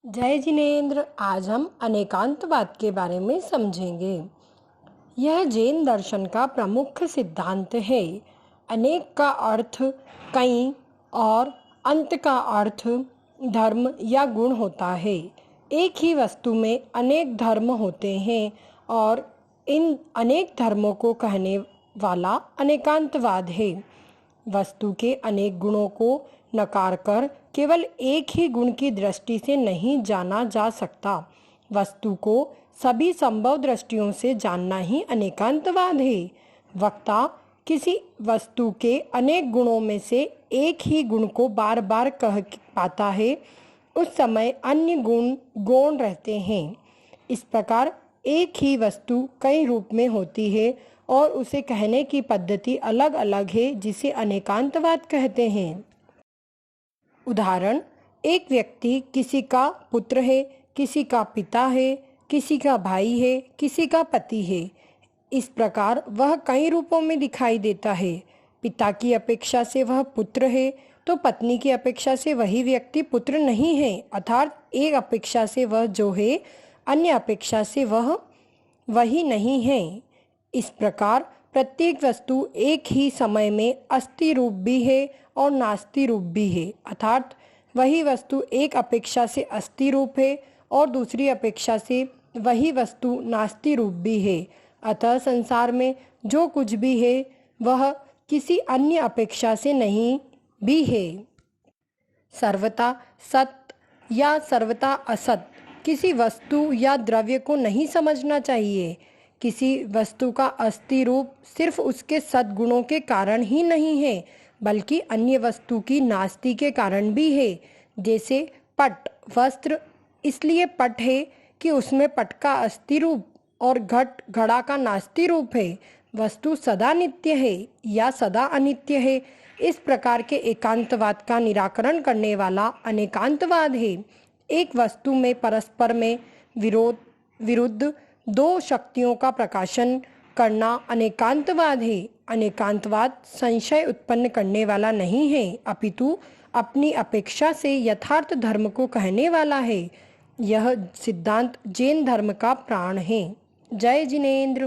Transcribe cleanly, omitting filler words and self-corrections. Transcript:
जय जिनेन्द्र। आज हम अनेकांतवाद के बारे में समझेंगे। यह जैन दर्शन का प्रमुख सिद्धांत है। अनेक का अर्थ कई और अंत का अर्थ धर्म या गुण होता है। एक ही वस्तु में अनेक धर्म होते हैं और इन अनेक धर्मों को कहने वाला अनेकांतवाद है। वस्तु के अनेक गुणों को नकार कर केवल एक ही गुण की दृष्टि से नहीं जाना जा सकता। वस्तु को सभी संभव दृष्टियों से जानना ही अनेकांतवाद है। वक्ता किसी वस्तु के अनेक गुणों में से एक ही गुण को बार बार कह पाता है, उस समय अन्य गुण गौण रहते हैं। इस प्रकार एक ही वस्तु कई रूप में होती है और उसे कहने की पद्धति अलग अलग है, जिसे अनेकांतवाद कहते हैं। उदाहरण, एक व्यक्ति किसी का पुत्र है, किसी का पिता है, किसी का भाई है, किसी का पति है। इस प्रकार वह कई रूपों में दिखाई देता है। पिता की अपेक्षा से वह पुत्र है तो पत्नी की अपेक्षा से वही व्यक्ति पुत्र नहीं है, अर्थात एक अपेक्षा से वह जो है, अन्य अपेक्षा से वह वही नहीं है। इस प्रकार प्रत्येक वस्तु एक ही समय में अस्ति रूप भी है और नास्ति रूप भी है, अर्थात वही वस्तु एक अपेक्षा से अस्ति रूप है और दूसरी अपेक्षा से वही वस्तु नास्ति रूप भी है। अतः संसार में जो कुछ भी है वह किसी अन्य अपेक्षा से नहीं भी है। सर्वथा सत्य या सर्वथा असत किसी वस्तु या द्रव्य को नहीं समझना चाहिए। किसी वस्तु का अस्ति रूप सिर्फ उसके सद्गुणों के कारण ही नहीं है, बल्कि अन्य वस्तु की नास्ति के कारण भी है। जैसे पट वस्त्र इसलिए पट है कि उसमें पट का अस्ति रूप और घट घड़ा का नास्ति रूप है। वस्तु सदा नित्य है या सदा अनित्य है। इस प्रकार के एकांतवाद का निराकरण करने वाला अनेकांतवाद है। एक वस्तु में परस्पर में विरुद्ध दो शक्तियों का प्रकाशन करना अनेकांतवाद है। अनेकांतवाद संशय उत्पन्न करने वाला नहीं है, अपितु अपनी अपेक्षा से यथार्थ धर्म को कहने वाला है। यह सिद्धांत जैन धर्म का प्राण है। जय जिनेन्द्र।